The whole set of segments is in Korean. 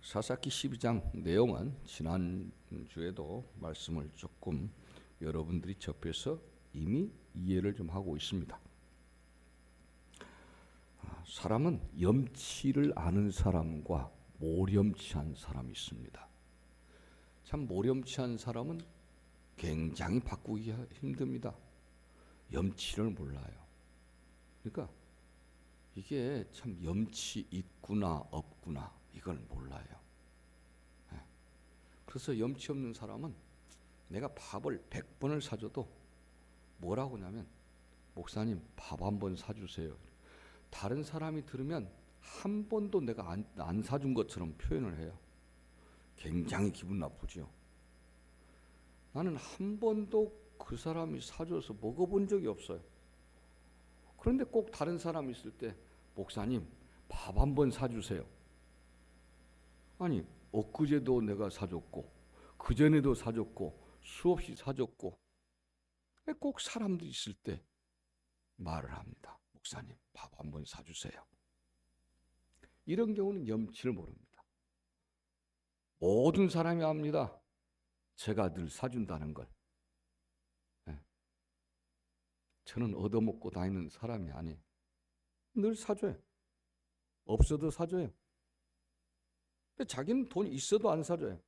사사기 12장 내용은 지난주에도 말씀을 조금 여러분들이 접해서 이미 이해를 좀 하고 있습니다. 사람은 염치를 아는 사람과 모렴치한 사람이 있습니다. 참 모렴치한 사람은 굉장히 바꾸기가 힘듭니다. 염치를 몰라요. 그러니까 이게 참 염치 있구나 없구나 이걸 몰라요. 그래서 염치 없는 사람은 내가 밥을 100번을 사줘도 뭐라고 하냐면 목사님 밥 한 번 사주세요. 다른 사람이 들으면 한 번도 내가 안 사준 것처럼 표현을 해요. 굉장히 기분 나쁘죠. 나는 한 번도 그 사람이 사줘서 먹어본 적이 없어요. 그런데 꼭 다른 사람이 있을 때 목사님 밥 한 번 사주세요. 아니 엊그제도 내가 사줬고 그전에도 사줬고 수없이 사줬고 꼭 사람들이 있을 때 말을 합니다. 목사님 밥 한 번 사주세요. 이런 경우는 염치를 모릅니다. 모든 사람이 압니다. 제가 늘 사준다는 걸. 저는 얻어먹고 다니는 사람이 아니에요. 늘 사줘요. 없어도 사줘요. 근데 자기는 돈이 있어도 안 사줘요.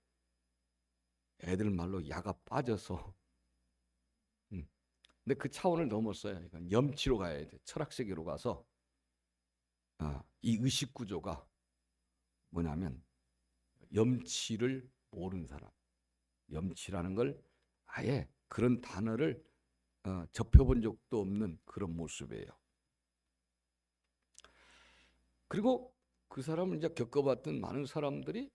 애들 말로 야가 빠져서. 근데 그 차원을 넘었어요. 이건 염치로 가야 돼. 철학 세계로 가서 이 의식 구조가 뭐냐면 염치를 모르는 사람. 염치라는 걸 아예 그런 단어를 접해본 적도 없는 그런 모습이에요. 그리고 그 사람을 이제 겪어봤던 많은 사람들이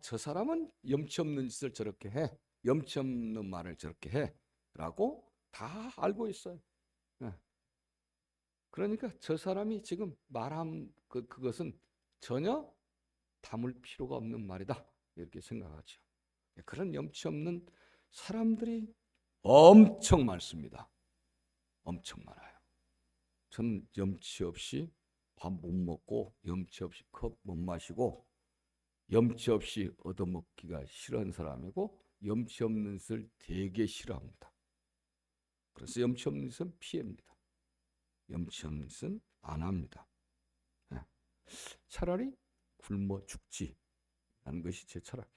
저 사람은 염치 없는 짓을 저렇게 해. 염치 없는 말을 저렇게 해. 라고 다 알고 있어요. 그러니까 저 사람이 지금 말한 그것은 전혀 담을 필요가 없는 말이다. 이렇게 생각하죠. 그런 염치 없는 사람들이 엄청 많습니다. 엄청 많아요. 저는 염치 없이 밥 못 먹고 염치 없이 컵 못 마시고 염치 없이 얻어먹기가 싫은 사람이고 염치 없는 것을 되게 싫어합니다. 그래서 염치 없는 것은 피합니다. 염치 없는 것은 안 합니다. 차라리 굶어 죽지라는 것이 제 철학이에요.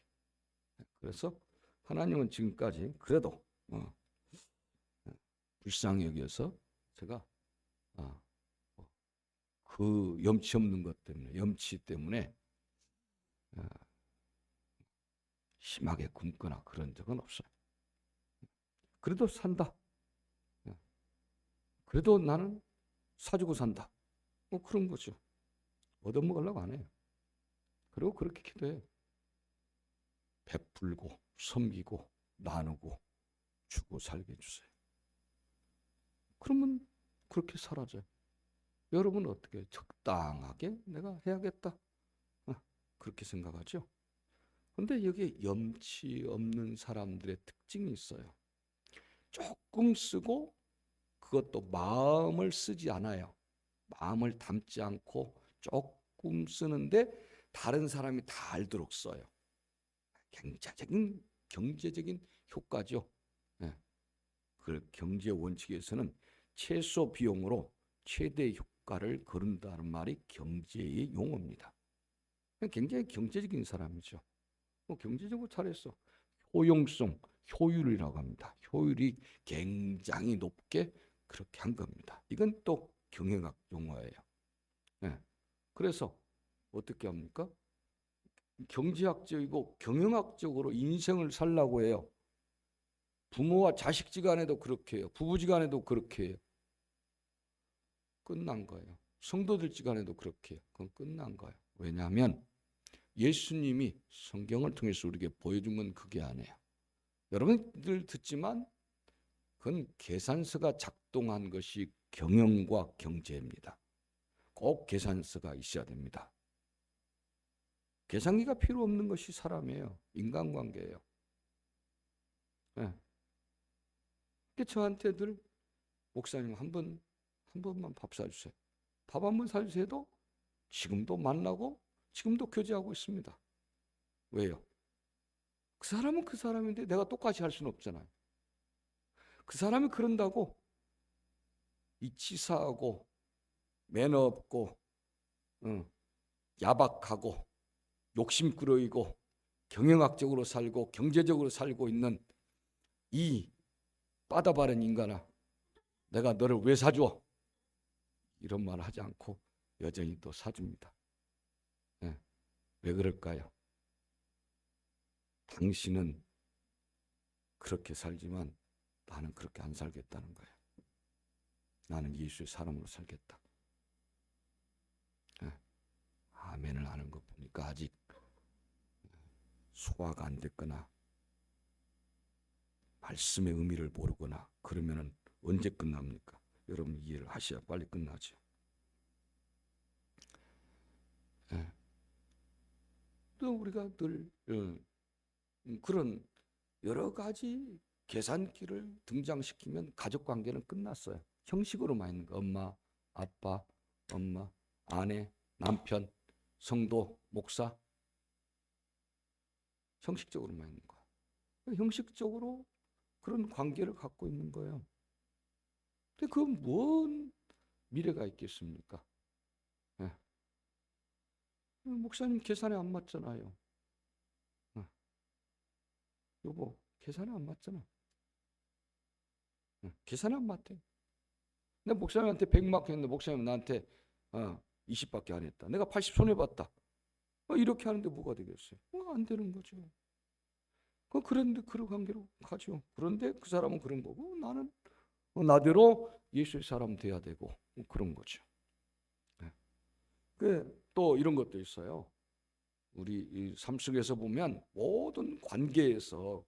그래서 하나님은 지금까지 그래도 불쌍히 여겨서 제가 그 염치 없는 것 때문에 염치 때문에 심하게 굶거나 그런 적은 없어요. 그래도 산다. 그래도 나는 사주고 산다. 그런 거죠. 얻어먹으려고 안 해요. 그리고 그렇게 기도해요. 베풀고 섬기고 나누고 주고 살게 해주세요. 그러면 그렇게 사라져요. 여러분은 어떻게 해요? 적당하게 내가 해야겠다. 그렇게 생각하죠. 근데 여기에 염치 없는 사람들의 특징이 있어요. 조금 쓰고 그것도 마음을 쓰지 않아요. 마음을 담지 않고 조금 쓰는데 다른 사람이 다 알도록 써요. 경제적인 효과죠. 그 경제 원칙에서는 최소 비용으로 최대 효과를 거둔다는 말이 경제의 용어입니다. 굉장히 경제적인 사람이죠. 경제적으로 잘했어. 효용성, 효율이라고 합니다. 효율이 굉장히 높게 그렇게 한 겁니다. 이건 또 경영학 용어예요. 그래서 어떻게 합니까? 경제학적이고 경영학적으로 인생을 살라고 해요. 부모와 자식지간에도 그렇게 해요. 부부지간에도 그렇게 해요. 끝난 거예요. 성도들지간에도 그렇게 해요. 그건 끝난 거예요. 왜냐하면 예수님이 성경을 통해서 우리에게 보여준 건 그게 아니에요. 여러분들 듣지만 그건 계산서가 작동한 것이 경영과 경제입니다. 꼭 계산서가 있어야 됩니다. 계산기가 필요 없는 것이 사람이에요. 인간관계예요. 저한테 늘 목사님 한 번만 밥 사주세요. 밥 한 번 사주세요도 지금도 만나고 지금도 교제하고 있습니다. 왜요? 그 사람은 그 사람인데 내가 똑같이 할 수는 없잖아요. 그 사람이 그런다고 이 치사하고 매너 없고 야박하고 욕심꾸러기고 경영학적으로 살고 경제적으로 살고 있는 이 빠다바른 인간아, 내가 너를 왜 사줘? 이런 말 하지 않고 여전히 또 사줍니다. 네. 왜 그럴까요? 당신은 그렇게 살지만 나는 그렇게 안 살겠다는 거예요. 나는 예수의 사람으로 살겠다. 네. 아멘을 하는 것 보니까 아직 소화가 안 됐거나 말씀의 의미를 모르거나 그러면은 언제 끝납니까? 여러분 이해를 하셔야 빨리 끝나죠. 네. 또 우리가 늘 그런 여러 가지 계산기를 등장시키면 가족관계는 끝났어요. 형식으로만 있는 거. 엄마, 아빠, 엄마, 아내, 남편, 성도, 목사. 형식적으로만 있는 거야. 형식적으로 그런 관계를 갖고 있는 거예요. 근데 그건 뭔 미래가 있겠습니까? 네. 목사님 계산에 안 맞잖아요. 네. 여보, 계산에 안 맞잖아. 네. 계산에 안 맞대. 내가 목사님한테 100 맡겼는데 목사님 나한테 20밖에 안 했다. 내가 80 손해봤다. 이렇게 하는데 뭐가 되겠어요? 안 되는 거죠. 그런데 그런 관계로 가죠. 그런데 그 사람은 그런 거고 나는 나대로 예수의 사람 돼야 되고 그런 거죠. 네. 또 이런 것도 있어요. 우리 이 삶 속에서 보면 모든 관계에서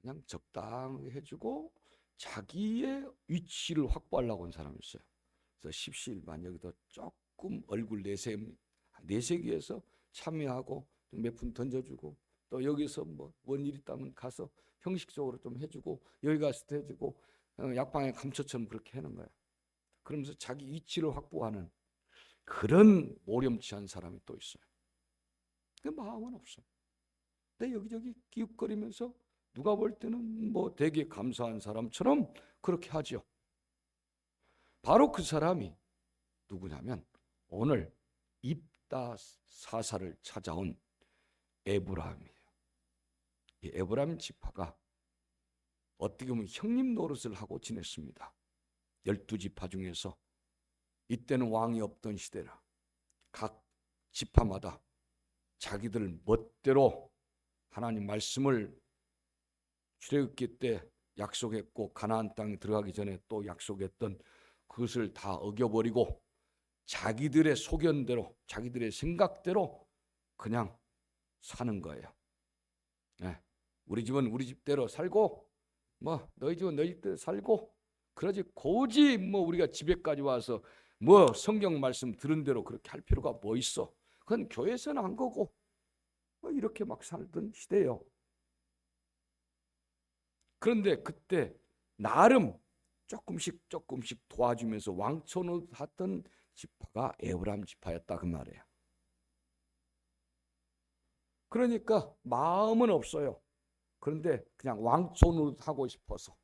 그냥 적당히 해주고 자기의 위치를 확보하려고 하는 사람이 있어요. 그래서 십시일반 여기도 조금 얼굴 내세기 위해서 참여하고 몇 푼 던져주고 또 여기서 뭐 원일 있다면 가서 형식적으로 좀 해주고 여기 가서 해주고 약방의 감초처럼 그렇게 하는 거예요. 그러면서 자기 위치를 확보하는 그런 모렴치한 사람이 또 있어요. 그 마음은 없어요. 근데 여기저기 기웃거리면서 누가 볼 때는 뭐 되게 감사한 사람처럼 그렇게 하죠. 바로 그 사람이 누구냐면 오늘 입다 사사를 찾아온 에브라임이에요. 이 에브라임 지파가 어떻게 보면 형님 노릇을 하고 지냈습니다. 12지파 중에서 이때는 왕이 없던 시대라 각 지파마다 자기들 멋대로 하나님 말씀을 출애굽기 때 약속했고 가나안 땅에 들어가기 전에 또 약속했던 그것을 다 어겨버리고 자기들의 소견대로 자기들의 생각대로 그냥 사는 거예요. 네. 우리 집은 우리 집대로 살고 뭐 너희 집은 너희 집대로 살고 그러지 굳이 뭐 우리가 집에까지 와서 뭐 성경 말씀 들은 대로 그렇게 할 필요가 뭐 있어. 그건 교회에서는 한 거고 뭐 이렇게 막 살던 시대예요. 그런데 그때 나름 조금씩 도와주면서 왕초노 하던 지파가 에브라임 지파였다 그 말이에요. 그러니까 마음은 없어요. 그런데 그냥 왕초노 하고 싶어서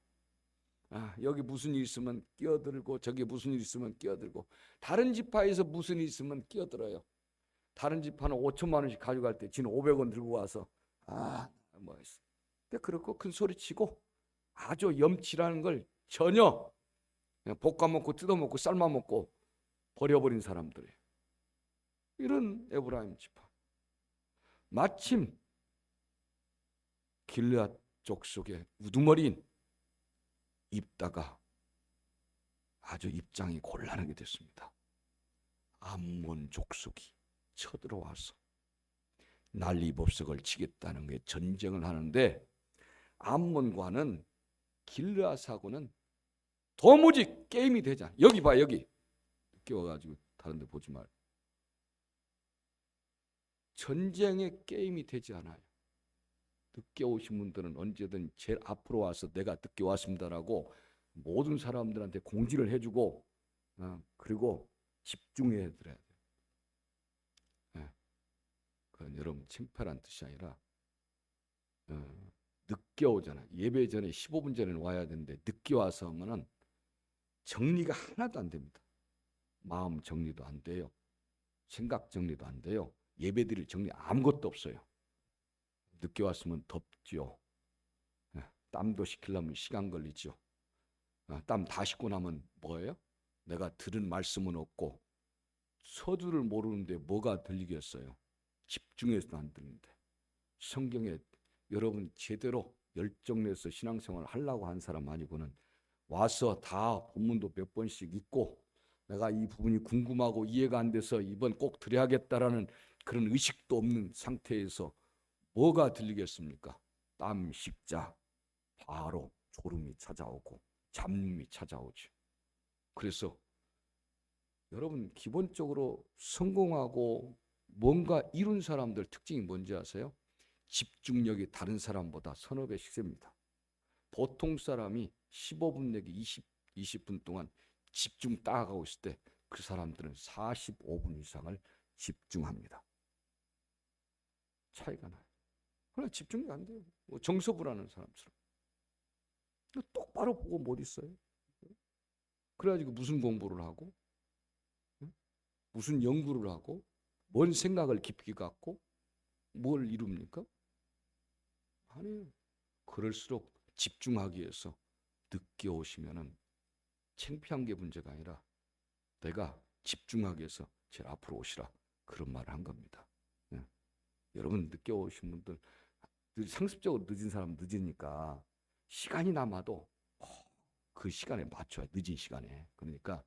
여기 무슨 일 있으면 끼어들고 저기 무슨 일 있으면 끼어들고 다른 지파에서 무슨 일 있으면 끼어들어요. 다른 지파는 5천만 원씩 가져갈 때 지는 500원 들고 와서 뭐 했어. 근데 그렇고 큰 소리 치고 아주 염치라는 걸 전혀 그냥 볶아 먹고 뜯어 먹고 삶아 먹고 버려버린 사람들이에요. 이런 에브라임 지파. 마침 길르앗 족속의 우두머리인 입다가 아주 입장이 곤란하게 됐습니다. 암몬 족속이 쳐들어와서 난리법석을 치겠다는 게 전쟁을 하는데 암몬과는 길르앗하고는 도무지 게임이 되지 않아. 여기 봐 여기 늦게 와가지고 다른 데 보지 말고 전쟁의 게임이 되지 않아요. 늦게 오신 분들은 언제든 제일 앞으로 와서 내가 늦게 왔습니다라고 모든 사람들한테 공지를 해주고 그리고 집중해야 돼요. 여러분 창피하란 뜻이 아니라 늦게 오잖아. 예배 전에 15분 전에 와야 되는데 늦게 와서 하면은 정리가 하나도 안 됩니다. 마음 정리도 안 돼요. 생각 정리도 안 돼요. 예배 드릴 정리 아무것도 없어요. 늦게 왔으면 덥지요. 땀도 식히려면 시간 걸리죠. 땀 다 식고 나면 뭐예요? 내가 들은 말씀은 없고 서두를 모르는데 뭐가 들리겠어요? 집중해서도 안 들리는데. 성경에 여러분 제대로 열정내서 신앙생활을 하려고 한 사람 아니고는 와서 다 본문도 몇 번씩 읽고 내가 이 부분이 궁금하고 이해가 안 돼서 이번 꼭 드려야겠다라는 그런 의식도 없는 상태에서 뭐가 들리겠습니까? 땀 식자 바로 졸음이 찾아오고 잡념이 찾아오죠. 그래서 여러분 기본적으로 성공하고 뭔가 이룬 사람들 특징이 뭔지 아세요? 집중력이 다른 사람보다 서너 배씩 셉니다. 보통 사람이 15분 내기 20분 동안 집중 딱 하고 있을 때 그 사람들은 45분 이상을 집중합니다. 차이가 나요. 그러나 집중이 안 돼요. 뭐 정서불하는 사람처럼. 똑바로 보고 못 있어요. 그래가지고 무슨 공부를 하고 무슨 연구를 하고 뭔 생각을 깊이 갖고 뭘 이룹니까? 아니에요. 그럴수록 집중하기 위해서 늦게 오시면은 창피한 게 문제가 아니라 내가 집중하기 위해서 제일 앞으로 오시라 그런 말을 한 겁니다. 예. 여러분 늦게 오신 분들 상습적으로 늦은 사람 늦으니까 시간이 남아도 그 시간에 맞춰야 늦은 시간에. 그러니까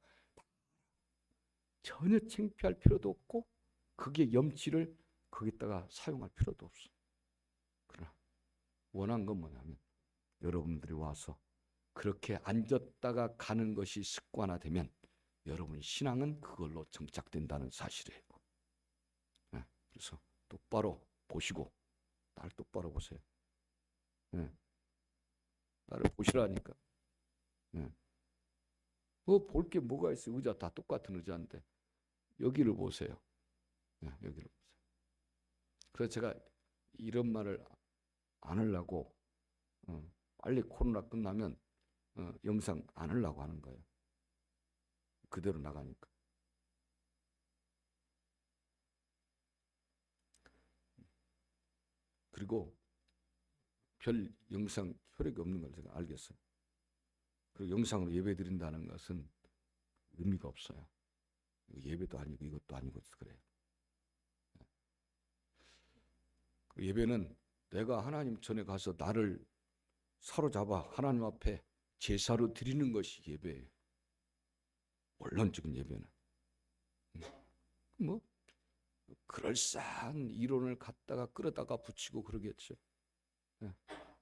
전혀 창피할 필요도 없고 그게 염치를 거기다가 사용할 필요도 없어. 그러나 원한 건 뭐냐면 여러분들이 와서 그렇게 앉았다가 가는 것이 습관화되면 여러분 신앙은 그걸로 정착된다는 사실이에요. 네, 그래서 똑바로 보시고 나를 똑바로 보세요. 네, 나를 보시라니까. 네. 볼 게 뭐가 있어요? 의자 다 똑같은 의자인데 여기를 보세요. 네, 여기를 보세요. 그래서 제가 이런 말을 안 하려고 빨리 코로나 끝나면 영상 안 하려고 하는 거예요. 그대로 나가니까. 그리고 별 영상 효력이 없는 걸 제가 알겠어요. 그리고 영상으로 예배 드린다는 것은 의미가 없어요. 예배도 아니고 이것도 아니고 그래요. 그 예배는 내가 하나님 전에 가서 나를 사로잡아 하나님 앞에 제사로 드리는 것이 예배예요. 원론적인 예배는. 뭐 그럴싸한 이론을 갖다가 끌어다가 붙이고 그러겠죠.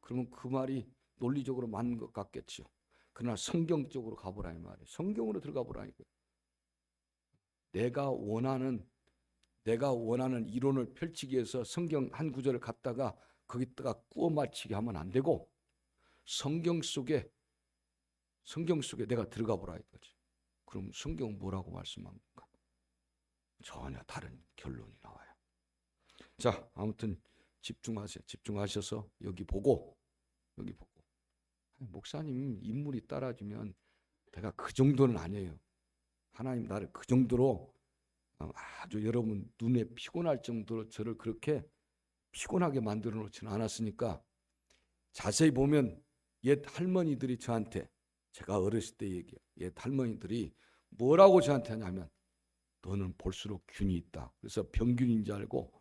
그러면 그 말이 논리적으로 맞는 것 같겠죠. 그러나 성경적으로 가보라 이 말이에요. 성경으로 들어가 보라니까요. 내가 원하는 이론을 펼치기 위해서 성경 한 구절을 갖다가 거기다가 꾸어 맞히게 하면 안 되고 성경 속에 내가 들어가 보라 이거지. 그럼 성경은 뭐라고 말씀합니까? 전혀 다른 결론이 나와요. 자, 아무튼 집중하세요. 집중하셔서 여기 보고 목사님 인물이 따라주면 내가 그 정도는 아니에요. 하나님 나를 그 정도로 아주 여러분 눈에 피곤할 정도로 저를 그렇게 피곤하게 만들어 놓지는 않았으니까 자세히 보면 옛 할머니들이 저한테 제가 어렸을 때 얘기해요. 옛 할머니들이 뭐라고 저한테 하냐면 너는 볼수록 균이 있다. 그래서 병균인 줄 알고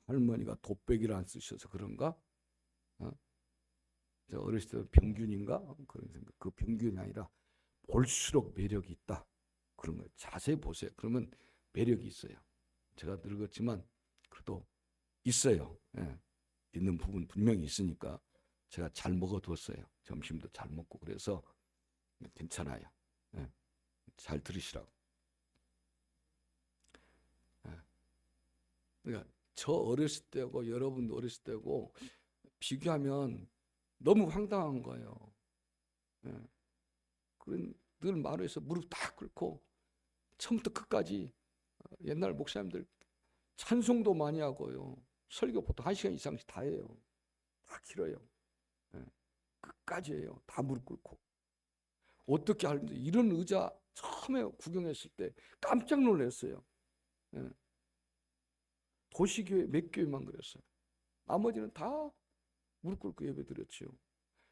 할머니가 돗배기를 안 쓰셔서 그런가? 저 어렸을 때 병균인가? 그런 생각. 그 병균이 아니라 볼수록 매력이 있다. 그런 걸 자세히 보세요. 그러면 매력이 있어요. 제가 늙었지만 그래도 있어요. 예. 있는 부분 분명히 있으니까 제가 잘 먹어뒀어요. 점심도 잘 먹고 그래서 괜찮아요. 예. 잘 들으시라고. 예. 그러니까 저 어렸을 때고 여러분 어렸을 때고 비교하면 너무 황당한 거예요. 예. 그런 늘 마루에서 무릎 딱 꿇고 처음부터 끝까지 옛날 목사님들 찬송도 많이 하고요. 설교 보통 1시간 이상씩 다 해요. 다 길어요. 예. 끝까지 해요. 다 무릎 꿇고. 어떻게 하는지 이런 의자 처음에 구경했을 때 깜짝 놀랐어요. 예. 도시교회 몇 교회만 그랬어요. 나머지는 다 무릎 꿇고 예배 드렸죠.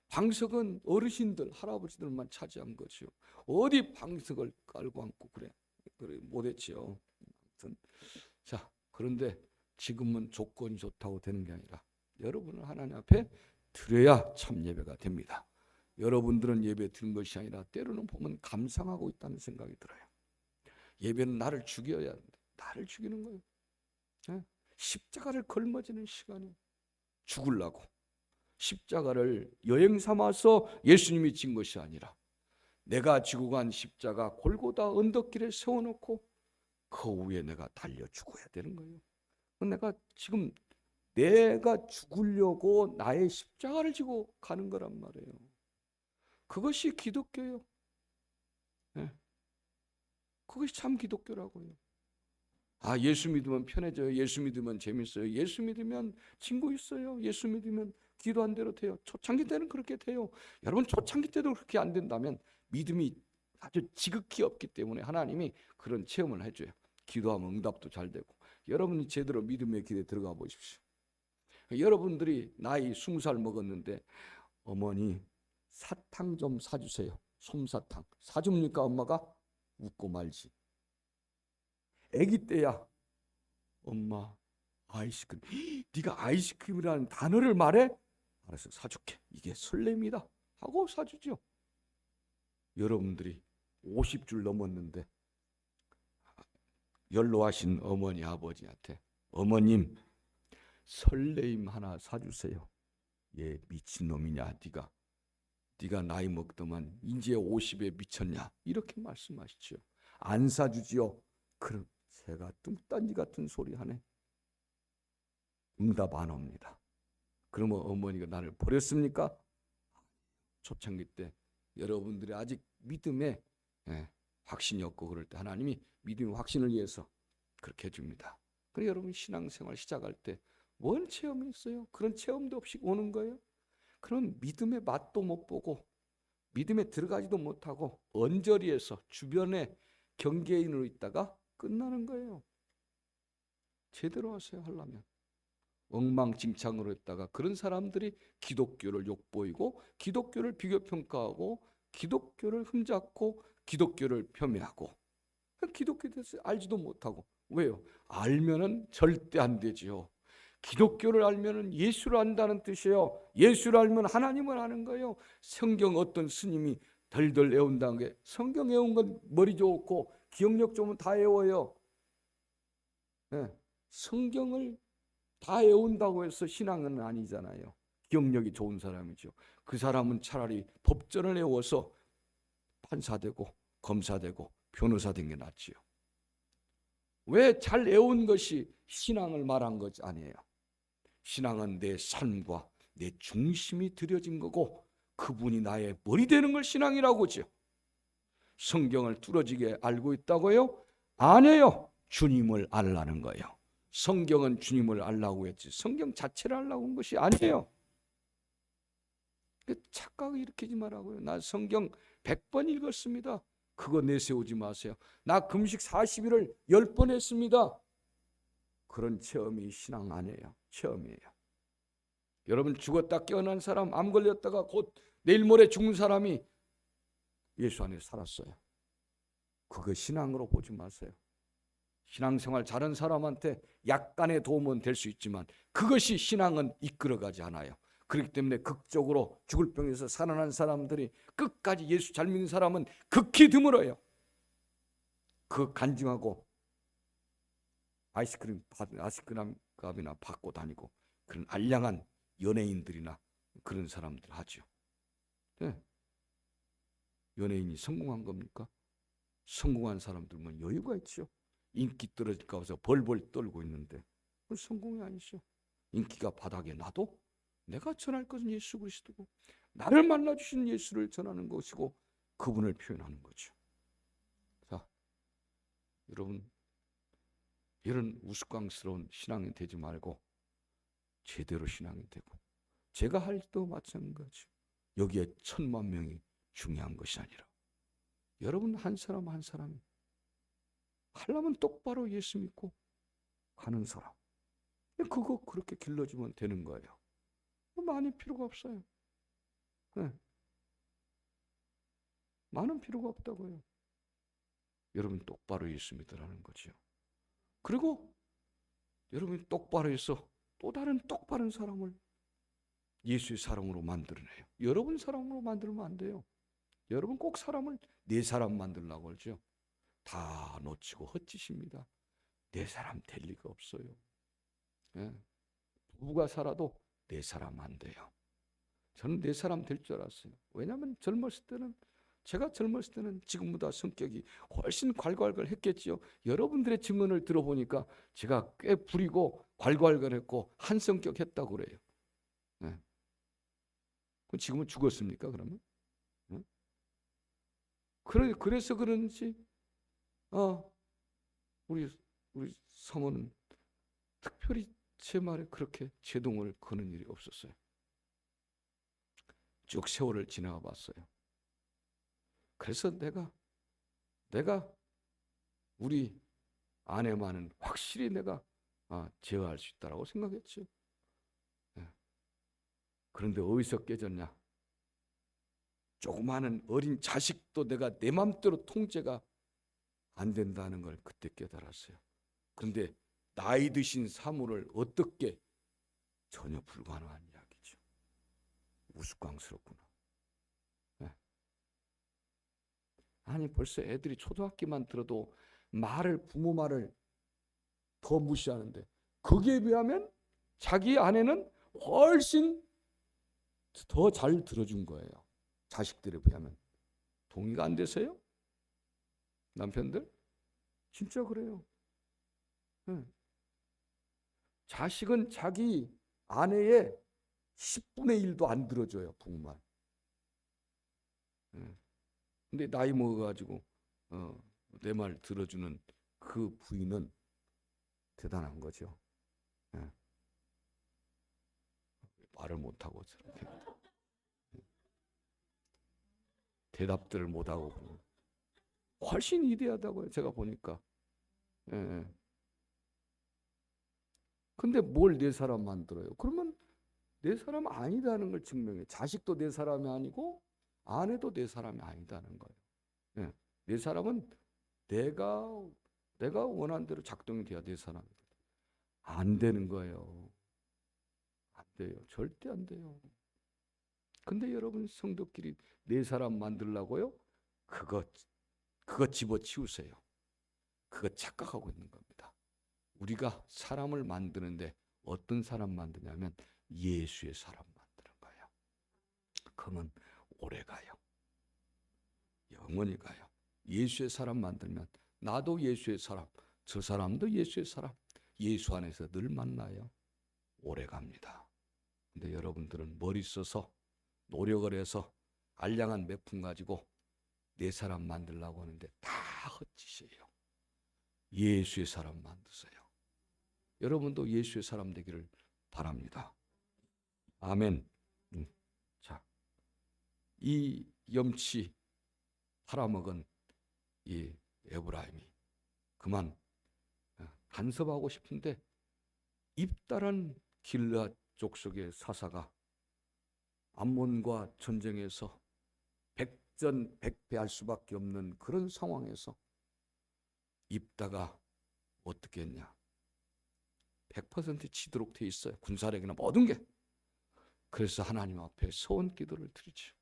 방석은 어르신들, 할아버지들만 차지한 거죠. 어디 방석을 깔고 앉고 그래 못했죠. 자, 그런데 지금은 조건이 좋다고 되는 게 아니라 여러분은 하나님 앞에 드려야 참 예배가 됩니다. 여러분들은 예배 드린 것이 아니라 때로는 보면 감상하고 있다는 생각이 들어요. 예배는 나를 죽여야 합니다. 나를 죽이는 거예요. 십자가를 걸머지는 시간이 죽으려고. 십자가를 여행 삼아서 예수님이 진 것이 아니라 내가 지고 간 십자가 골고다 언덕길에 세워놓고 그 위에 내가 달려 죽어야 되는 거예요. 내가 죽으려고 나의 십자가를 지고 가는 거란 말이에요. 그것이 기독교예요. 네. 그것이 참 기독교라고요. 예수 믿으면 편해져요. 예수 믿으면 재밌어요. 예수 믿으면 친구 있어요. 예수 믿으면 기도한 대로 돼요. 초창기 때는 그렇게 돼요. 여러분 초창기 때도 그렇게 안 된다면 믿음이 아주 지극히 없기 때문에 하나님이 그런 체험을 해줘요. 기도하면 응답도 잘 되고. 여러분이 제대로 믿음의 길에 들어가 보십시오. 여러분들이 나이 20살 먹었는데 어머니 사탕 좀 사주세요. 솜사탕 사줍니까? 엄마가 웃고 말지. 아기 때야 엄마 아이스크림. 네가 아이스크림이라는 단어를 말해? 알았어, 사줄게. 이게 설렘이다 하고 사주죠. 여러분들이 50줄 넘었는데 연로하신 어머니 아버지한테 어머님 설레임 하나 사주세요. 얘 미친놈이냐 네가 나이 먹더만 이제 50에 미쳤냐 이렇게 말씀하시죠. 안 사주지요. 그럼 제가 뚱딴지 같은 소리 하네. 응답 안 옵니다. 그러면 어머니가 나를 버렸습니까? 초창기 때 여러분들이 아직 믿음에 확신이 없고 그럴 때 하나님이 믿음의 확신을 위해서 그렇게 해줍니다. 그래서 여러분 신앙생활 시작할 때 뭔 체험이 있어요? 그런 체험도 없이 오는 거예요. 그럼 믿음의 맛도 못 보고 믿음에 들어가지도 못하고 언저리에서 주변에 경계인으로 있다가 끝나는 거예요. 제대로 하세요. 하려면 엉망진창으로 했다가 그런 사람들이 기독교를 욕보이고 기독교를 비교평가하고 기독교를 흠잡고 기독교를 폄훼하고 기독교에 대해서 알지도 못하고. 왜요? 알면은 절대 안 되지요. 기독교를 알면은 예수를 안다는 뜻이에요. 예수를 알면 하나님을 아는 거예요. 성경 어떤 스님이 덜덜 외운다는 게 성경 외운 건 머리 좋고 기억력 좋으면 다 외워요. 성경을 다 외운다고 해서 신앙은 아니잖아요. 기억력이 좋은 사람이죠. 그 사람은 차라리 법전을 외워서 판사되고 검사되고 변호사 된 게 낫지요. 왜 잘 외운 것이 신앙을 말한 것이 아니에요. 신앙은 내 삶과 내 중심이 들여진 거고 그분이 나의 머리 되는 걸 신앙이라고 하죠. 성경을 뚫어지게 알고 있다고요? 아니에요. 주님을 알라는 거예요. 성경은 주님을 알라고 했지 성경 자체를 알라고 한 것이 아니에요. 착각을 일으키지 말라고요. 나 성경 100번 읽었습니다. 그거 내세우지 마세요. 나 금식 40일을 10번 했습니다. 그런 체험이 신앙 아니에요. 체험이에요. 여러분 죽었다 깨어난 사람, 암 걸렸다가 곧 내일 모레 죽는 사람이 예수 안에 살았어요. 그거 신앙으로 보지 마세요. 신앙생활 잘한 사람한테 약간의 도움은 될 수 있지만 그것이 신앙은 이끌어가지 않아요. 그렇기 때문에 극적으로 죽을 병에서 살아난 사람들이 끝까지 예수 잘 믿는 사람은 극히 드물어요. 그 간증하고 아이스크림 값이나 받고 다니고 그런 알량한 연예인들이나 그런 사람들 하죠. 네. 연예인이 성공한 겁니까? 성공한 사람들은 여유가 있죠. 인기 떨어질까 봐서 벌벌 떨고 있는데 그건 성공이 아니죠. 인기가 바닥에 나도 내가 전할 것은 예수 그리스도고 나를 만나주신 예수를 전하는 것이고 그분을 표현하는 거죠. 자, 여러분 이런 우스꽝스러운 신앙이 되지 말고 제대로 신앙이 되고, 제가 할 때도 마찬가지. 여기에 1,000,000명이 중요한 것이 아니라 여러분 한 사람 한 사람이 하려면 똑바로 예수 믿고 가는 사람, 그거 그렇게 길러주면 되는 거예요. 많이 필요가 없어요. 네. 많은 필요가 없다고요. 여러분 똑바로 예수 믿으라는 거죠. 그리고 여러분이 똑바로 해서 또 다른 똑바른 사람을 예수의 사람으로 만들어내요. 여러분 사람으로 만들면 안 돼요. 여러분 꼭 사람을 내 사람 만들려고 그러죠. 다 놓치고 헛짓입니다. 내 사람 될 리가 없어요. 예. 부부가 살아도 내 사람 안 돼요. 저는 내 사람 될 줄 알았어요. 왜냐하면 제가 젊었을 때는 지금보다 성격이 훨씬 괄괄괄했겠지요. 여러분들의 증언을 들어보니까 제가 꽤 부리고 괄괄괄했고 한성격했다고 그래요. 네. 그럼 지금은 죽었습니까? 그러면? 네? 그래서 그런지 우리 사모는 특별히 제 말에 그렇게 제동을 거는 일이 없었어요. 쭉 세월을 지나가 봤어요. 그래서 내가 우리 아내만은 확실히 내가 제어할 수 있다라고 생각했죠. 예. 그런데 어디서 깨졌냐? 조그마한 어린 자식도 내가 내 맘대로 통제가 안 된다는 걸 그때 깨달았어요. 그런데 나이 드신 사모를 어떻게, 전혀 불가능한 이야기죠. 우스꽝스럽구나. 예. 아니 벌써 애들이 초등학교만 들어도 부모 말을 더 무시하는데, 거기에 비하면 자기 아내는 훨씬 더 잘 들어준 거예요. 자식들에 비하면. 동의가 안 되세요? 남편들? 진짜 그래요. 네. 자식은 자기 아내의 10분의 1도 안 들어줘요, 부모 말. 네. 근데 나이 먹어가지고 내 말 들어주는 그 부인은 대단한 거죠. 네. 말을 못하고 저렇게 대답들을 못하고 훨씬 위대하다고요, 제가 보니까. 예. 근데 뭘 내 사람 만들어요? 그러면 내 사람 아니다는 걸 증명해. 자식도 내 사람이 아니고 아내도 내 사람이 아니다는 거예요. 예. 내 사람은 내가 원하는 대로 작동이 돼야 내 사람이거든. 안 되는 거예요. 안 돼요. 절대 안 돼요. 근데 여러분 성도끼리 내 사람 만들라고요? 그거 집어치우세요. 그거 착각하고 있는 겁니다. 우리가 사람을 만드는데 어떤 사람 만드냐면 예수의 사람 만드는 거예요. 그러면 오래 가요. 영원히 가요. 예수의 사람 만들면 나도 예수의 사람, 저 사람도 예수의 사람, 예수 안에서 늘 만나요. 오래 갑니다. 근데 여러분들은 머리 써서 노력을 해서 알량한 몇 푼 가지고 내 사람 만들려고 하는데 다 헛짓이에요. 예수의 사람 만드세요. 여러분도 예수의 사람 되기를 바랍니다. 아멘. 자, 이 염치 팔아먹은 이 에브라임이 그만 간섭하고 싶은데 입다란 길르앗 족속의 사사가 암몬과 전쟁에서 백전백패할 수밖에 없는 그런 상황에서 입다가 어떻게 했냐? 100% 치도록 돼 있어요. 군사력이나 모든 게. 그래서 하나님 앞에 소원 기도를 드리죠.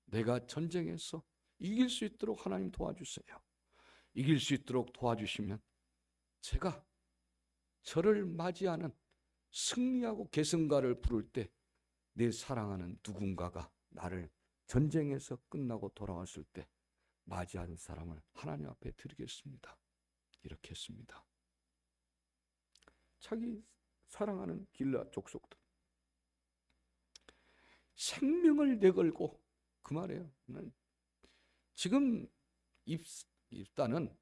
내가 전쟁에서 이길 수 있도록 하나님 도와주세요. 이길 수 있도록 도와주시면 제가 저를 맞이하는 승리하고 계승가를 부를 때 내 사랑하는 누군가가 나를 전쟁에서 끝나고 돌아왔을 때 맞이하는 사람을 하나님 앞에 드리겠습니다. 이렇게 했습니다. 자기 사랑하는 길르앗 족속들 생명을 내걸고 그 말이에요. 지금 입다는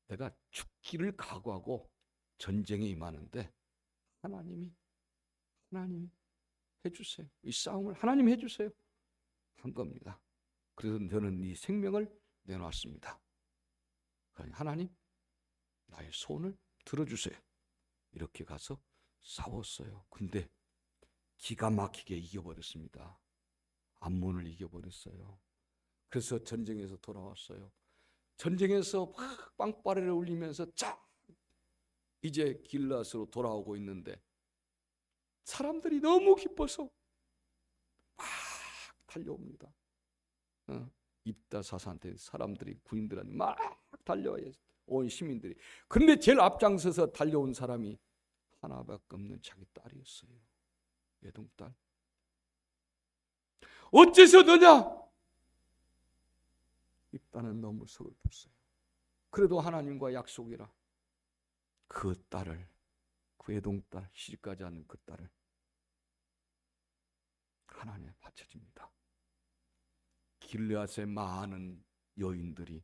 내가 죽기를 각오하고 전쟁이 임하는데 하나님이 해주세요. 이 싸움을 하나님이 해주세요 한 겁니다. 그래서 저는 이 생명을 내놓았습니다. 하나님, 나의 소원을 들어주세요. 이렇게 가서 싸웠어요. 근데 기가 막히게 이겨버렸습니다. 암몬을 이겨버렸어요. 그래서 전쟁에서 돌아왔어요. 전쟁에서 막 빵빠레를 울리면서 이제 길앗으로 돌아오고 있는데 사람들이 너무 기뻐서 막 달려옵니다. 입다사사한테 사람들이, 군인들한테 막 달려와요. 온 시민들이. 그런데 제일 앞장서서 달려온 사람이 하나밖에 없는 자기 딸이었어요. 외동딸. 어째서 너냐? 입다는 너무 서글펐어요. 그래도 하나님과 약속이라 그 딸을, 그 외동딸, 시집가지 않는 그 딸을 하나님에 바쳐줍니다. 길르앗의 많은 여인들이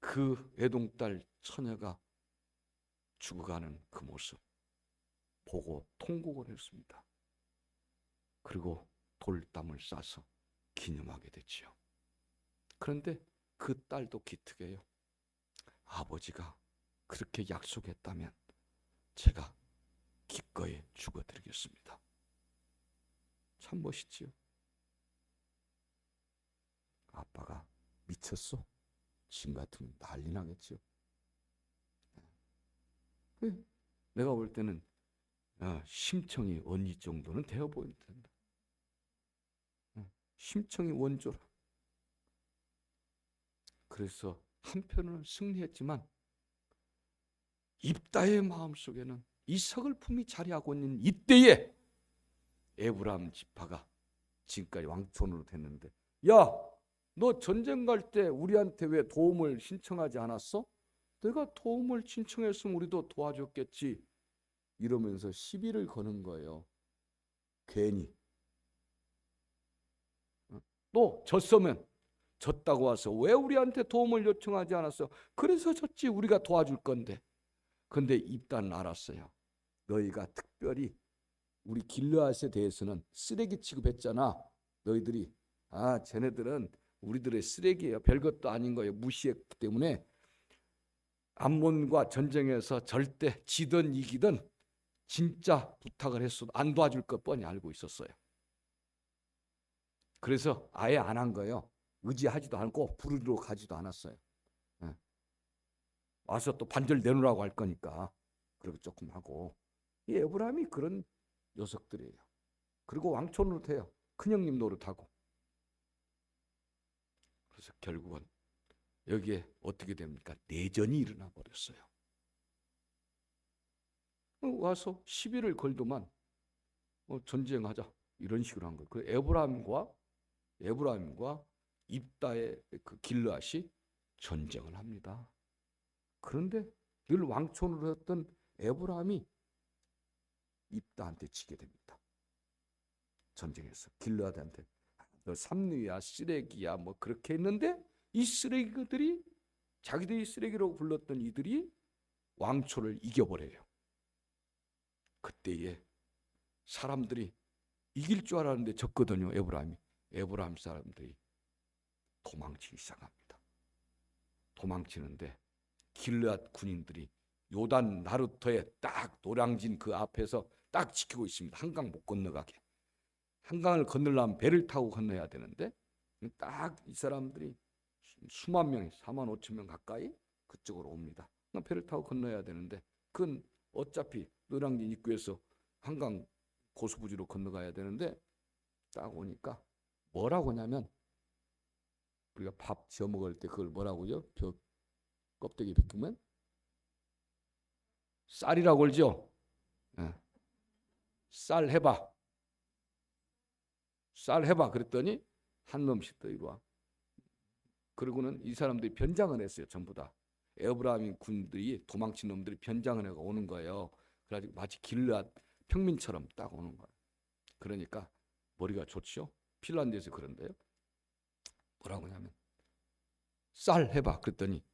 그 외동딸 처녀가 죽어가는 그 모습 보고 통곡을 했습니다. 그리고 돌담을 싸서 기념하게 됐지요. 그런데 그 딸도 기특해요. 아버지가 그렇게 약속했다면 제가 기꺼이 죽어드리겠습니다. 참 멋있지요. 아빠가 미쳤어? 지금 같으면 난리 나겠지요. 내가 볼 때는 심청이 언니 정도는 되어 보인다. 심청이 원조라. 그래서 한편으로는 승리했지만 입다의 마음속에는 이 서글픔이 자리하고 있는 이때에 에브라임 지파가 지금까지 왕촌으로 됐는데, 야, 너 전쟁 갈 때 우리한테 왜 도움을 신청하지 않았어? 내가 도움을 신청했으면 우리도 도와줬겠지. 이러면서 시비를 거는 거예요. 괜히. 또 졌으면 졌다고 와서 왜 우리한테 도움을 요청하지 않았어? 그래서 졌지, 우리가 도와줄 건데. 근데 입다는 알았어요. 너희가 특별히 우리 길르앗에 대해서는 쓰레기 취급했잖아. 너희들이 쟤네들은 우리들의 쓰레기예요. 별것도 아닌 거예요. 무시했기 때문에 암몬과 전쟁에서 절대 지든 이기든 진짜 부탁을 했어도 안 도와줄 것 뻔히 알고 있었어요. 그래서 아예 안 한 거예요. 의지하지도 않고 부르러 가지도 않았어요. 와서 또 반절 내놓으라고 할 거니까 그리고 조금 하고. 이 에브라임이 그런 녀석들이에요. 그리고 왕초 노릇해요. 큰형님 노릇하고. 그래서 결국은 여기에 어떻게 됩니까? 내전이 일어나 버렸어요. 와서 시비를 걸더만 전쟁하자 이런 식으로 한 거예요. 그 에브라임과 입다의 그 길르앗이 전쟁을 합니다. 그런데 늘 왕촌으로 했던 에브라임이 입다한테 지게 됩니다. 전쟁에서 길르앗한테 너 삼류야, 쓰레기야, 뭐 그렇게 했는데 이 쓰레기들이, 자기들이 쓰레기라고 불렀던 이들이 왕초를 이겨버려요. 그때에 사람들이 이길 줄 알았는데 졌거든요. 에브라임 사람들이 도망치기 시작합니다. 도망치는데 길르앗 군인들이 요단 나루터에 딱 노량진 그 앞에서 딱 지키고 있습니다. 한강 못 건너가게. 한강을 건너려면 배를 타고 건너야 되는데 딱 이 사람들이 수만 명이 4만 5천 명 가까이 그쪽으로 옵니다. 배를 타고 건너야 되는데 그건 어차피 노량진 입구에서 한강 고수부지로 건너가야 되는데 딱 오니까 뭐라고 하냐면, 우리가 밥 지어 먹을 때 그걸 뭐라고요? 껍데기 벗기면 쌀이라고 그러죠. 쌀 해봐. 쌀 해봐. 그랬더니 한 놈씩 더 이리 와. 그러고는 이 사람들이 변장을 했어요. 전부 다. 에브라임 군들이, 도망친 놈들이 변장을 해가 오는 거예요. 그래가지고 마치 길르앗 평민처럼 딱 오는 거예요. 그러니까 머리가 좋죠. 핀란드에서 그런데요. 뭐라고 하냐면 쌀 해봐. 그랬더니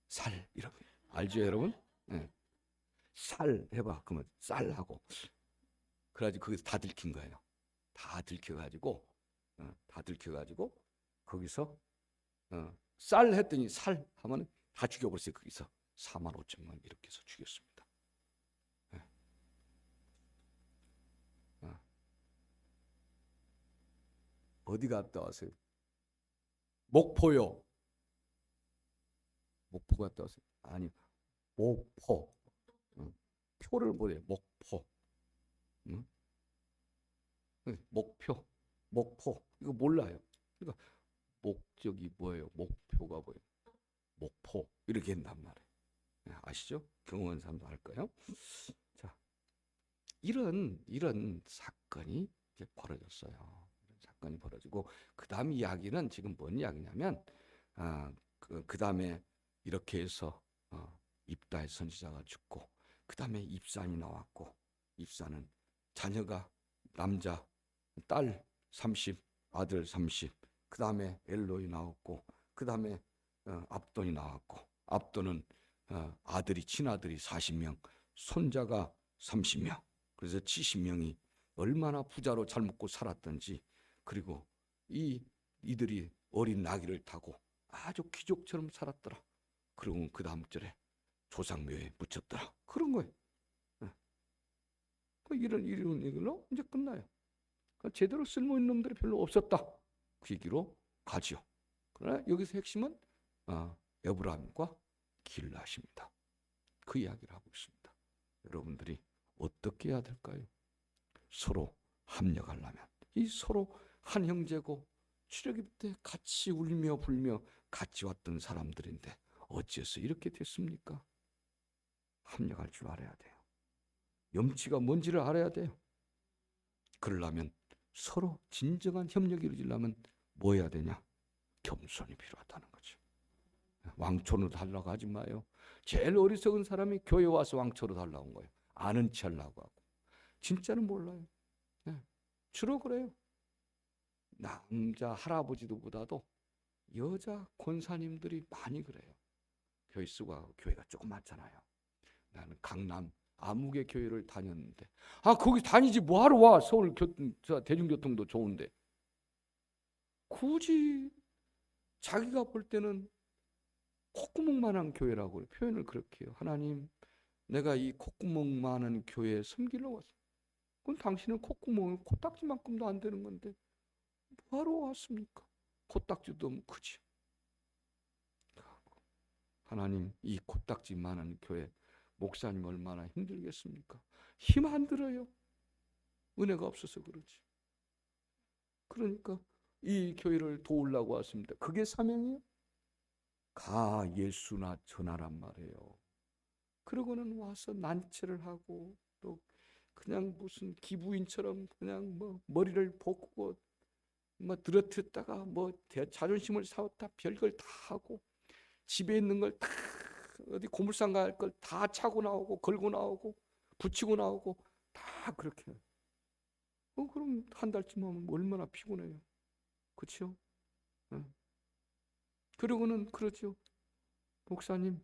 쌀 이러고. 알죠 여러분? 네. 쌀 해봐. 그러면 쌀하고. 그래가지고 거기서 다 들킨 거예요. 다 들켜가지고 거기서 쌀 했더니 살 하면 다 죽여버렸어요. 거기서 4만 5천 명 이렇게 해서 죽였습니다. 예. 어디 갔다 왔어요? 목포요. 목포 갔다 왔어요. 아니, 목포. 표를 보래요. 목포. 응? 목표, 목포. 이거 몰라요. 그러니까 목적이 뭐예요? 목표가 뭐예요? 목포. 이렇게 한단 말이에요. 아시죠? 경험한 사람도 알까요? 자, 이런 사건이 이제 벌어졌어요. 이런 사건이 벌어지고 그 다음 이야기는 지금 뭔 이야기냐면 그 다음에 이렇게 해서 입다의 선지자가 죽고 그 다음에 입산이 나왔고 입산은 자녀가 남자 딸 30 아들 30 그 다음에 엘로이 나왔고 그 다음에 압돈이 나왔고 압돈은 아들이 친아들이 40명 손자가 30명 그래서 70명이 얼마나 부자로 잘 먹고 살았던지 그리고 이들이 어린 나귀를 타고 아주 귀족처럼 살았더라. 그리고 그 다음 절에 조상묘에 묻혔더라. 그런 거예요. 이런 얘기로 이제 끝나요. 그러니까 제대로 쓸모있는 놈들이 별로 없었다. 그 얘기로 가지요. 그러나 여기서 핵심은 에브라임과 길앗입니다. 그 이야기를 하고 있습니다. 여러분들이 어떻게 해야 될까요? 서로 합력하려면 이 서로 한 형제고 출애굽 때 같이 울며 불며 같이 왔던 사람들인데 어째서 이렇게 됐습니까? 합력할 줄 알아야 돼요. 염치가 뭔지를 알아야 돼요. 그러려면 서로 진정한 협력이 이루어지려면 뭐 해야 되냐? 겸손이 필요하다는 거죠. 왕초로 달라고 하지 마요. 제일 어리석은 사람이 교회 와서 왕초로 달라고 한 거예요. 아는 체 하려고 하고. 진짜는 몰라요. 주로 그래요. 남자 할아버지들보다도 여자 권사님들이 많이 그래요. 교회 쓰고 교회가 조그맣잖아요. 나는 강남 아무개 교회를 다녔는데 거기 다니지 뭐하러 와. 서울 대중교통도 좋은데. 굳이 자기가 볼 때는 콧구멍만한 교회라고 표현을 그렇게 해요. 하나님 내가 이 콧구멍만한 교회에 섬기려고 왔어. 그럼 당신은 콧구멍은 코딱지만큼도 안 되는 건데 뭐하러 왔습니까? 코딱지도 너무 크지. 하나님 이 코딱지만한 교회 목사님 얼마나 힘들겠습니까? 힘 안 들어요. 은혜가 없어서 그러지. 그러니까 이 교회를 도우려고 왔습니다. 그게 사명이에요? 가 예수나 전하란 말이에요. 그러고는 와서 난치를 하고 또 그냥 무슨 기부인처럼 그냥 뭐 머리를 볶고 뭐 들어댔다가 뭐 자존심을 사왔다 별걸 다 하고 집에 있는 걸 다 어디 고물상 갈 걸 다 차고 나오고 걸고 나오고 붙이고 나오고 다 그렇게. 그럼 한 달쯤 하면 얼마나 피곤해요. 그렇죠? 그러고는 그러죠. 목사님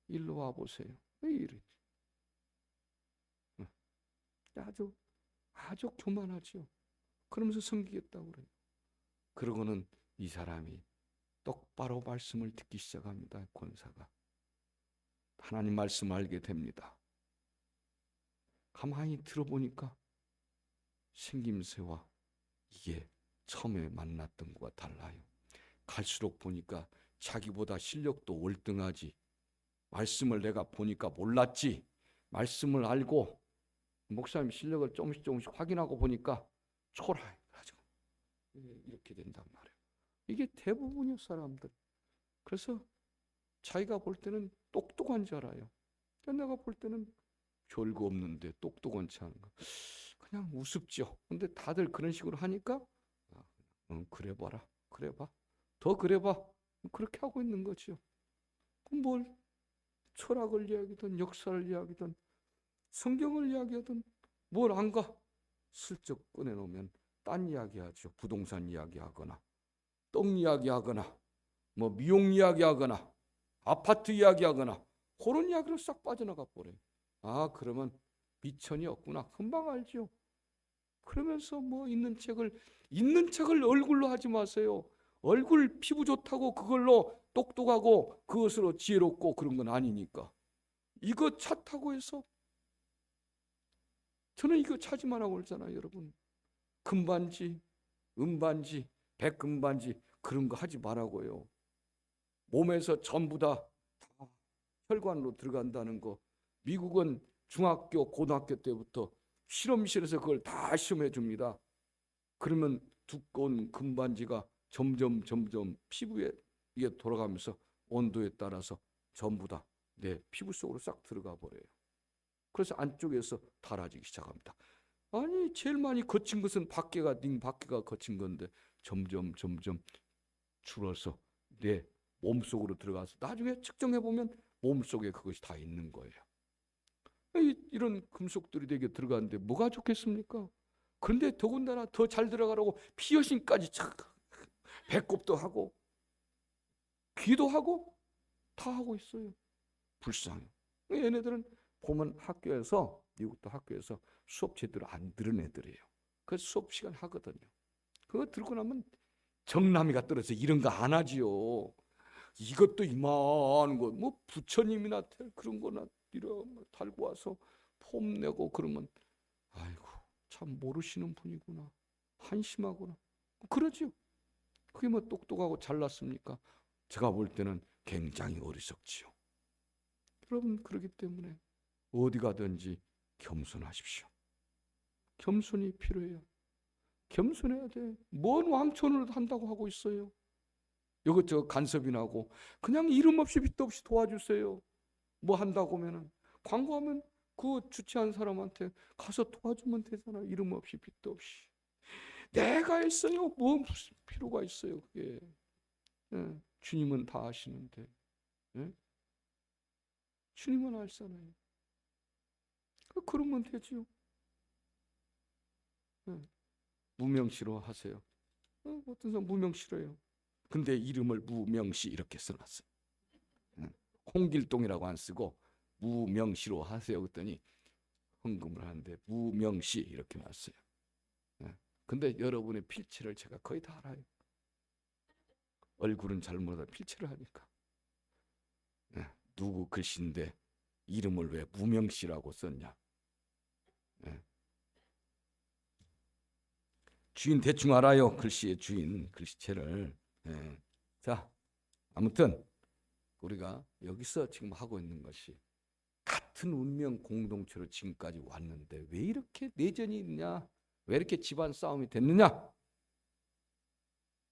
일로 와 보세요. 왜 이러지? 아주 교만하죠. 그러면서 섬기겠다고 그래요. 그러고는 이 사람이 똑바로 말씀을 듣기 시작합니다. 권사가. 하나님 말씀 알게 됩니다. 가만히 들어보니까 생김새와 이게 처음에 만났던 것과 달라요. 갈수록 보니까 자기보다 실력도 월등하지. 말씀을 내가 보니까 몰랐지. 말씀을 알고 목사님 실력을 조금씩 확인하고 보니까 초라해. 이렇게 된단 말이에요. 이게 대부분의 사람들. 그래서 자기가 볼 때는 똑똑한 줄 알아요. 내가 볼 때는 별거 없는데 똑똑한지 않은 거. 그냥 우습죠. 근데 다들 그런 식으로 하니까 그래 봐라. 그래 봐. 더 그래 봐. 그렇게 하고 있는 거죠. 그럼 뭘 철학을 이야기든 역사를 이야기든 성경을 이야기하든 뭘 안 가. 슬쩍 꺼내놓으면 딴 이야기하죠. 부동산 이야기하거나 떡 이야기하거나 뭐 미용 이야기하거나 아파트 이야기하거나 그런 이야기로 싹 빠져나가 버려요. 아, 그러면 미천이 없구나. 금방 알죠. 그러면서 뭐 있는 척을 얼굴로 하지 마세요. 얼굴 피부 좋다고 그걸로 똑똑하고 그것으로 지혜롭고 그런 건 아니니까. 이거 찾다고 해서 저는 이거 찾으만 하고 그러잖아요, 여러분. 금반지, 은반지, 백금반지 그런 거 하지 말라고요. 몸에서 전부 다 혈관으로 들어간다는 거. 미국은 중학교, 고등학교 때부터 실험실에서 그걸 다 시험해 줍니다. 그러면 두꺼운 금반지가 점점 피부에 이게 돌아가면서 온도에 따라서 전부 다 내 피부 속으로 싹 들어가 버려요. 그래서 안쪽에서 닳아지기 시작합니다. 아니 제일 많이 거친 것은 밖에가 거친 건데 점점 줄어서 내 몸속으로 들어가서 나중에 측정해 보면 몸속에 그것이 다 있는 거예요. 이런 금속들이 되게 들어가는데 뭐가 좋겠습니까? 그런데 더군다나 더 잘 들어가라고 피어싱까지 배꼽도 하고 귀도 하고 다 하고 있어요. 불쌍해. 얘네들은 보면 학교에서 미국도 학교에서 수업 제대로 안 들은 애들이에요. 그래서 수업 시간 하거든요. 그거 들고 나면 정남이가 떨어져 이런 거 안 하지요. 이것도 이만한 거, 뭐 부처님이나 그런 거나 이런 달고 와서 폼 내고 그러면 아이고 참 모르시는 분이구나, 한심하구나 그러죠. 그게 뭐 똑똑하고 잘났습니까? 제가 볼 때는 굉장히 어리석지요. 여러분 그렇기 때문에 어디 가든지 겸손하십시오. 겸손이 필요해요. 겸손해야 돼. 뭔 왕천을 한다고 하고 있어요. 이것저것 간섭이 나고 그냥 이름 없이 빚도 없이 도와주세요. 뭐 한다고 하면은 광고하면 그 주최한 사람한테 가서 도와주면 되잖아. 이름 없이 빚도 없이. 내가 했어요. 뭐 무슨 필요가 있어요 그게. 예, 주님은 다 아시는데. 예? 주님은 알잖아요. 그러면 되지요. 예. 무명시로 하세요. 어떤 사람 무명시로요. 근데 이름을 무명시 이렇게 써놨어요. 홍길동이라고 안 쓰고 무명시로 하세요. 그랬더니 헌금을 하는데 무명시 이렇게 놨어요. 근데 여러분의 필체를 제가 거의 다 알아요. 얼굴은 잘 모르다 필체를 하니까. 누구 글씨인데 이름을 왜 무명시라고 썼냐. 주인 대충 알아요. 글씨의 주인, 글씨체를. 자, 아무튼 우리가 여기서 지금 하고 있는 것이 같은 운명 공동체로 지금까지 왔는데 왜 이렇게 내전이 있냐? 왜 이렇게 집안 싸움이 됐느냐?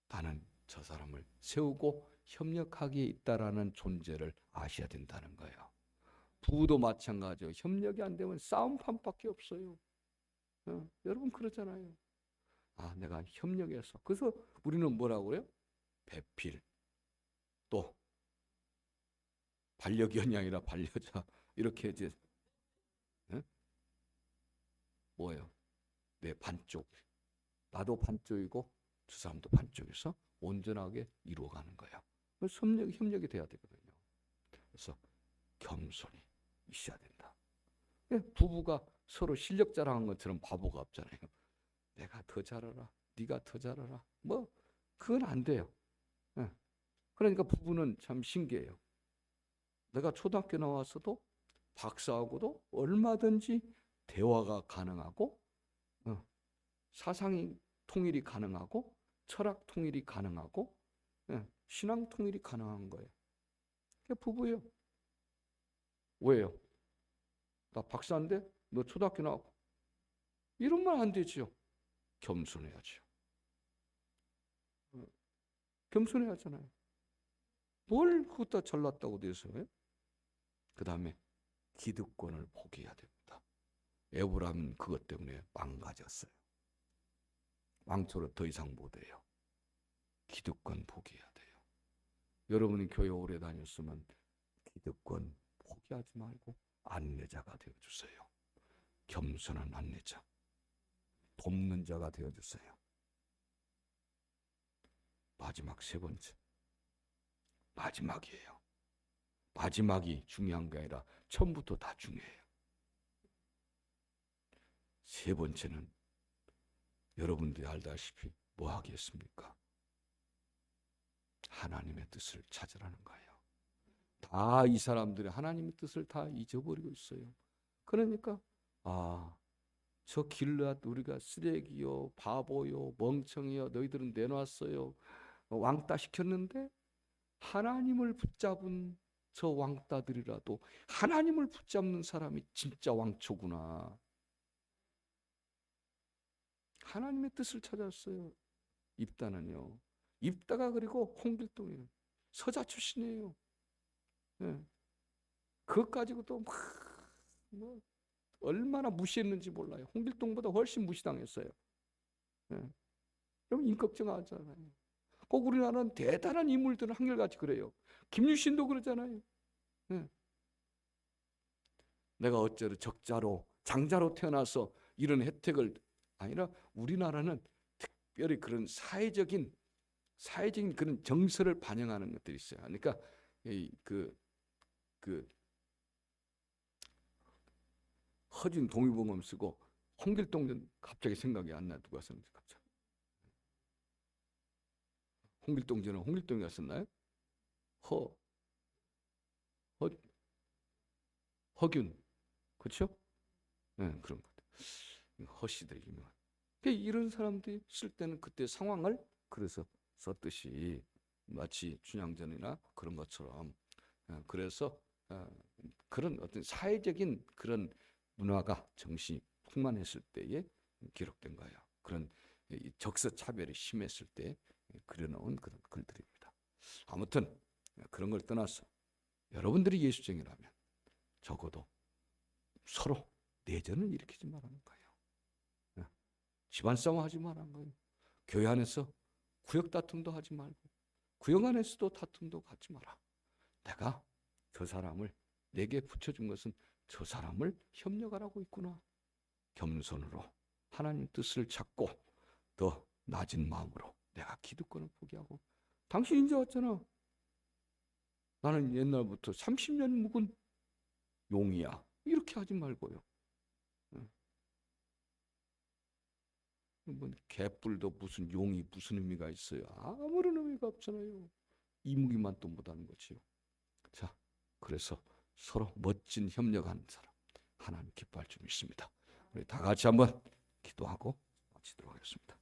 나는 저 사람을 세우고 협력하기에 있다라는 존재를 아셔야 된다는 거예요. 부부도 마찬가지예요. 협력이 안 되면 싸움판밖에 없어요. 여러분 그러잖아요. 아, 내가 협력해서. 그래서 우리는 뭐라고 그래요? 배필. 또 반려견이 아니라 반려자. 이렇게 이제 뭐예요? 내 반쪽. 나도 반쪽이고 두 사람도 반쪽에서 온전하게 이루어가는 거예요. 협력이 돼야 되거든요. 그래서 겸손이 있어야 된다. 부부가 서로 실력 자랑한 것처럼 바보가 없잖아요. 내가 더 잘하라, 네가 더 잘하라. 뭐 그건 안 돼요. 그러니까 부부는 참 신기해요. 내가 초등학교 나와서도 박사하고도 얼마든지 대화가 가능하고 사상이 통일이 가능하고 철학 통일이 가능하고 신앙 통일이 가능한 거예요. 그게 부부예요. 왜요? 나 박사인데 너 초등학교 나왔고 이러면 안 되지요. 겸손해야죠. 겸손해야 하잖아요. 뭘 그것다 잘났다고 돼서. 그 다음에 기득권을 포기해야 됩니다. 에브라임은 그것 때문에 망가졌어요. 왕초로 더 이상 못해요. 기득권 포기해야 돼요. 여러분이 교회 오래 다녔으면 기득권 포기하지 말고 안내자가 되어주세요. 겸손한 안내자. 돕는 자가 되어주세요. 마지막 세 번째. 마지막이에요. 마지막이 중요한 게 아니라 처음부터 다 중요해요. 세 번째는 여러분들이 알다시피 뭐 하겠습니까? 하나님의 뜻을 찾으라는 거예요. 다 이 사람들이 하나님의 뜻을 다 잊어버리고 있어요. 그러니까 저 길앗 우리가 쓰레기요, 바보요, 멍청이요, 너희들은 내놨어요, 왕따 시켰는데 하나님을 붙잡은 저 왕따들이라도 하나님을 붙잡는 사람이 진짜 왕초구나. 하나님의 뜻을 찾았어요. 입다는요. 입다가 그리고 홍길동이에요. 서자 출신이에요. 예. 그것 가지고도 뭐 얼마나 무시했는지 몰라요. 홍길동보다 훨씬 무시당했어요. 예. 그럼 인격증하잖아요. 꼭 우리나라는 대단한 인물들은 한결같이 그래요. 김유신도 그러잖아요. 예. 내가 어째로 적자로 장자로 태어나서 이런 혜택을 아니라 우리나라는 특별히 그런 사회적인 그런 정서를 반영하는 것들이 있어요. 그러니까 그 허진 동의보감 쓰고 홍길동전 갑자기 생각이 안 나. 누가 썼는지 갑자기. 홍길동전은 홍길동이가 썼나요? 허 허균 그렇죠? 네, 그런 것 같아요. 허씨들 유명한. 이런 사람들이 쓸 때는 그때 상황을 그래서 썼듯이 마치 춘향전이나 그런 것처럼 그래서 그런 어떤 사회적인 그런 문화가 정신이 풍만했을 때에 기록된 거예요. 그런 적서 차별이 심했을 때 그려놓은 그런 글들입니다. 아무튼 그런 걸 떠나서 여러분들이 예수쟁이라면 적어도 서로 내전을 일으키지 말라는 거예요. 집안 싸움 하지 말라는 거예요. 교회 안에서 구역 다툼도 하지 말고 구역 안에서도 다툼도 갖지 마라. 내가 저 사람을 내게 붙여준 것은 저 사람을 협력하라고 있구나. 겸손으로 하나님 뜻을 찾고 더 낮은 마음으로 내가 기득권을 포기하고 당신 이제 왔잖아. 나는 옛날부터 30년 묵은 용이야. 이렇게 하지 말고요. 뭐 개뿔도 무슨 용이 무슨 의미가 있어요. 아무런 의미가 없잖아요. 이무기만 또 못하는 거지요. 자, 그래서 서로 멋진 협력하는 사람 하나님 기뻐할 줄 믿습니다. 우리 다 같이 한번 기도하고 마치도록 하겠습니다.